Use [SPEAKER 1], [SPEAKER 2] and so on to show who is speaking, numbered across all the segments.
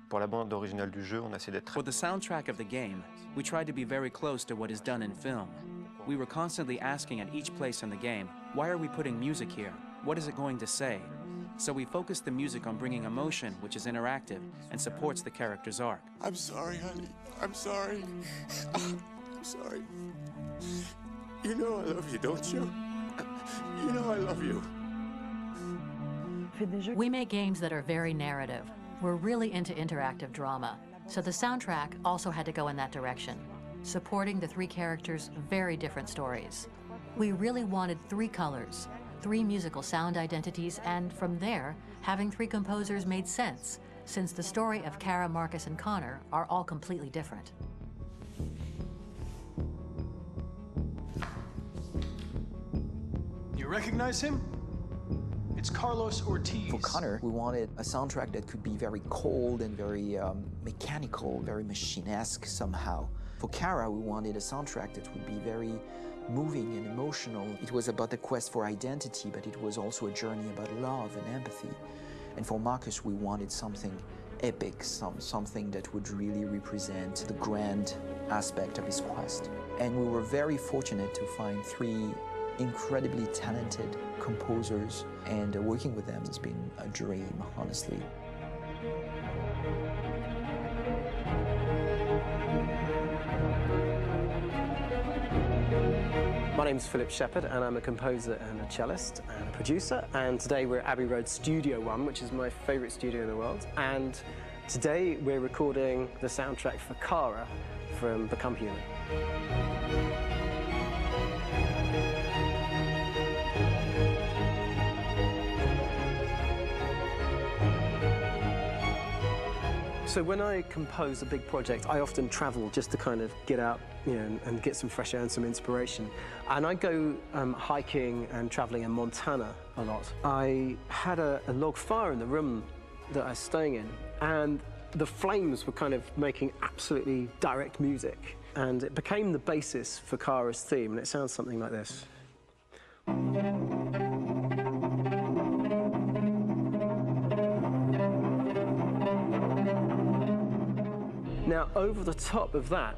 [SPEAKER 1] Pour la bande originale du jeu, on a essayé d'être
[SPEAKER 2] For the soundtrack of the game, we tried to be very close to what is done in film. We were constantly asking at each place in the game, why are we putting music here? What is it going to say? So we focused the music on bringing emotion, which is interactive and supports the character's arc.
[SPEAKER 3] I'm sorry, honey. I'm sorry. I'm sorry. You know I love you, don't you? You know I love you.
[SPEAKER 4] We make games that are very narrative. We're really into interactive drama, so the soundtrack also had to go in that direction, supporting the three characters' very different stories. We really wanted three colors, three musical sound identities, and from there, having three composers made sense, since the story of Kara, Marcus, and Connor are all completely different.
[SPEAKER 5] You recognize him? It's Carlos Ortiz.
[SPEAKER 6] For Connor, we wanted a soundtrack that could be very cold and very mechanical, very machine-esque somehow. For Kara, we wanted a soundtrack that would be very moving and emotional. It was about the quest for identity, but it was also a journey about love and empathy. And for Marcus, we wanted something epic, something that would really represent the grand aspect of his quest. And we were very fortunate to find three incredibly talented composers, and working with them has been a dream, honestly.
[SPEAKER 7] My name's Philip Shepherd, and I'm a composer and a cellist and a producer. And today we're at Abbey Road Studio One, which is my favourite studio in the world. And today we're recording the soundtrack for Kara from Become Human. So when I compose a big project, I often travel just to kind of get out, and get some fresh air and some inspiration. And I go hiking and traveling in Montana a lot. I had a log fire in the room that I was staying in, and the flames were kind of making absolutely direct music. And it became the basis for Kara's theme, and it sounds something like this. Now, over the top of that,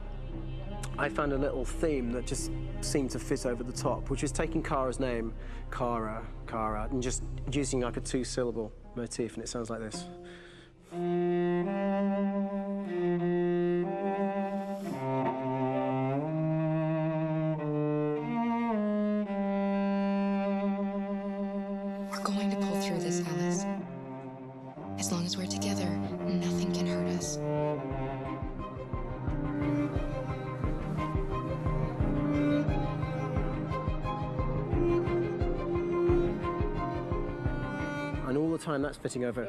[SPEAKER 7] I found a little theme that just seemed to fit over the top, which is taking Kara's name, Kara, and just using like a two-syllable motif, and it sounds like this.
[SPEAKER 8] We're going to pull through this, Alice. As long as we're together, nothing can hurt us.
[SPEAKER 7] And all the time that's fitting over.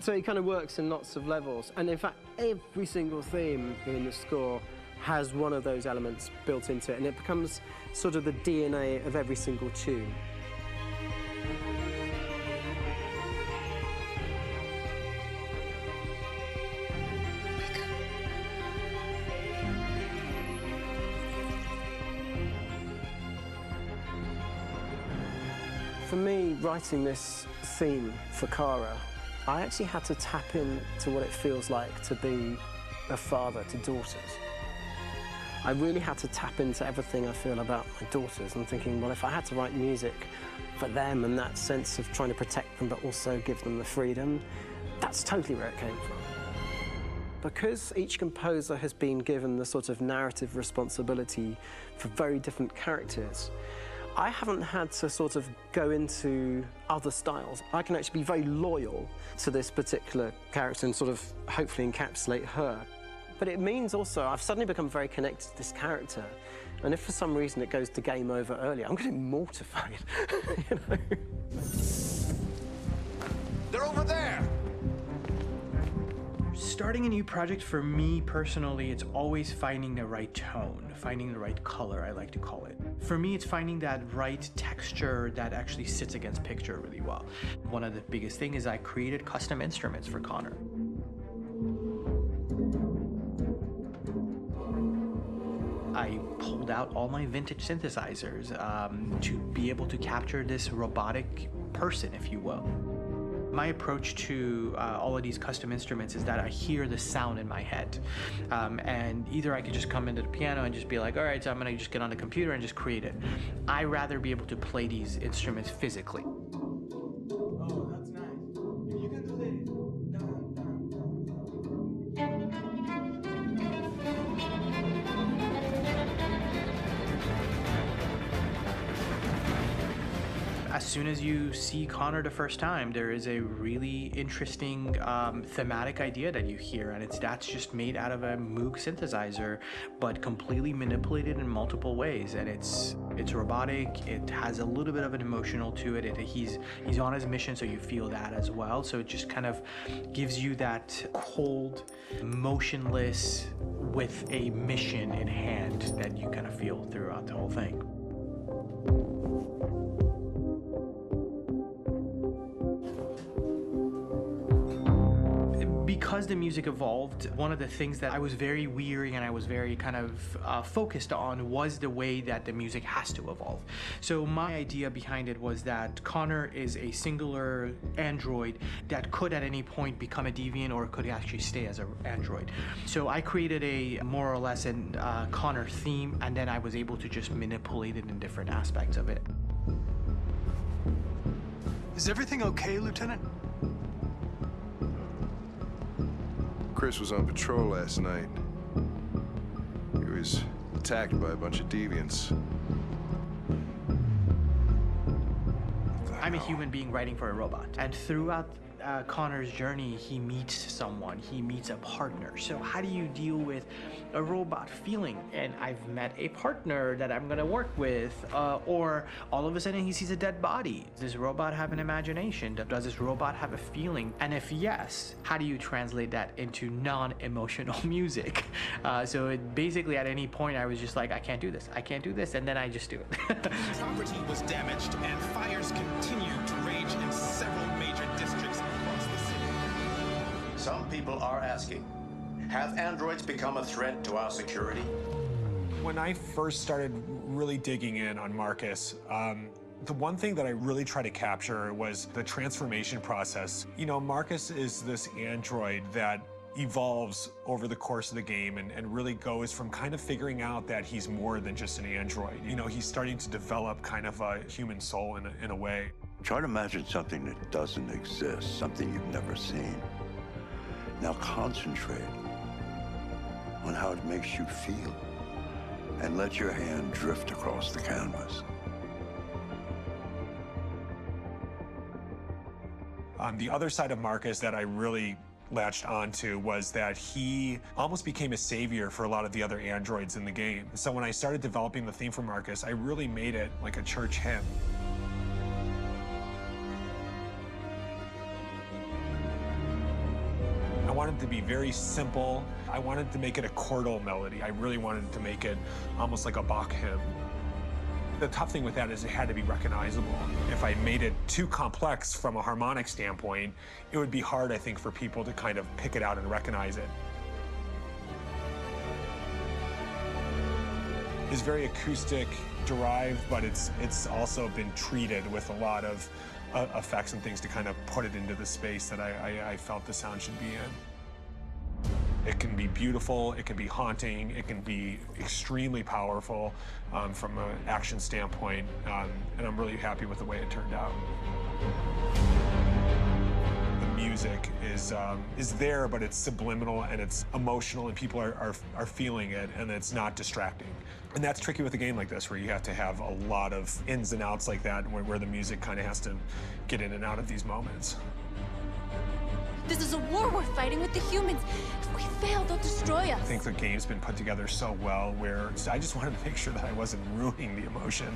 [SPEAKER 7] So it kind of works in lots of levels. And in fact, every single theme in the score has one of those elements built into it, and it becomes sort of the DNA of every single tune. For me, writing this theme for Kara, I actually had to tap into what it feels like to be a father to daughters. I really had to tap into everything I feel about my daughters and thinking, well, if I had to write music for them and that sense of trying to protect them but also give them the freedom, that's totally where it came from. Because each composer has been given the sort of narrative responsibility for very different characters, I haven't had to sort of go into other styles. I can actually be very loyal to this particular character and sort of hopefully encapsulate her. But it means also I've suddenly become very connected to this character. And if for some reason it goes to game over early, I'm going to be mortified, you know?
[SPEAKER 3] They're over there!
[SPEAKER 9] Starting a new project, for me personally, it's always finding the right tone, finding the right color, I like to call it. For me, it's finding that right texture that actually sits against picture really well. One of the biggest things is I created custom instruments for Connor. I pulled out all my vintage synthesizers to be able to capture this robotic person, if you will. My approach to all of these custom instruments is that I hear the sound in my head. And either I could just come into the piano and just be like, all right, so I'm gonna just get on the computer and just create it. I rather be able to play these instruments physically.
[SPEAKER 5] Oh, that's nice. You can do this.
[SPEAKER 9] As soon as you see Connor the first time, there is a really interesting thematic idea that you hear, and that's just made out of a Moog synthesizer, but completely manipulated in multiple ways. And it's robotic. It has a little bit of an emotional to it. He's on his mission, so you feel that as well. So it just kind of gives you that cold, motionless, with a mission in hand that you kind of feel throughout the whole thing. Because the music evolved, one of the things that I was very weary and I was very kind of focused on was the way that the music has to evolve. So my idea behind it was that Connor is a singular android that could at any point become a deviant or could actually stay as an android. So I created a more or less an Connor theme, and then I was able to just manipulate it in different aspects of it.
[SPEAKER 5] Is everything okay, Lieutenant?
[SPEAKER 10] Chris was on patrol last night. He was attacked by a bunch of deviants.
[SPEAKER 9] I'm a human being writing for a robot, and throughout Connor's journey, he meets someone, he meets a partner. So how do you deal with a robot feeling? And I've met a partner that I'm gonna work with, or all of a sudden he sees a dead body. Does this robot have an imagination? Does this robot have a feeling? And if yes, how do you translate that into non-emotional music? So it basically at any point I was just like, I can't do this, and then I just do it.
[SPEAKER 11] Property was damaged and fires continue to rage in several major districts across the city.
[SPEAKER 12] Some people are asking, have androids become a threat to our security?
[SPEAKER 13] When I first started really digging in on Marcus, the one thing that I really tried to capture was the transformation process. You know, Marcus is this android that evolves over the course of the game and really goes from kind of figuring out that he's more than just an android. You know, he's starting to develop kind of a human soul in a way.
[SPEAKER 14] Try to imagine something that doesn't exist, something you've never seen. Now concentrate on how it makes you feel and let your hand drift across the canvas.
[SPEAKER 13] The other side of Marcus that I really latched onto was that he almost became a savior for a lot of the other androids in the game. So when I started developing the theme for Marcus, I really made it like a church hymn. I wanted it to be very simple. I wanted to make it a chordal melody. I really wanted to make it almost like a Bach hymn. The tough thing with that is it had to be recognizable. If I made it too complex from a harmonic standpoint, it would be hard, I think, for people to kind of pick it out and recognize it. It's very acoustic derived, but it's also been treated with a lot of effects and things to kind of put it into the space that I felt the sound should be in. It can be beautiful, it can be haunting, it can be extremely powerful from an action standpoint, and I'm really happy with the way it turned out. The music is there, but it's subliminal and it's emotional, and people are feeling it, and it's not distracting. And that's tricky with a game like this, where you have to have a lot of ins and outs like that, where the music kind of has to get in and out of these moments.
[SPEAKER 15] This is a war we're fighting with the humans. If we fail, they'll destroy us.
[SPEAKER 13] I think the game's been put together so well where I just wanted to make sure that I wasn't ruining the emotion.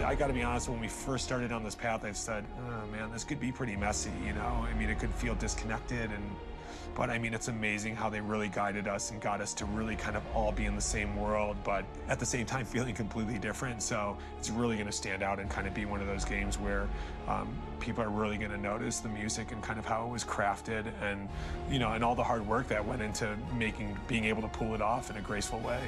[SPEAKER 13] I gotta be honest, when we first started on this path, I said, oh man, this could be pretty messy, you know? I mean, it could feel disconnected and But I mean, it's amazing how they really guided us and got us to really kind of all be in the same world, but at the same time feeling completely different. So it's really going to stand out and kind of be one of those games where people are really going to notice the music and kind of how it was crafted, and and all the hard work that went into being able to pull it off in a graceful way.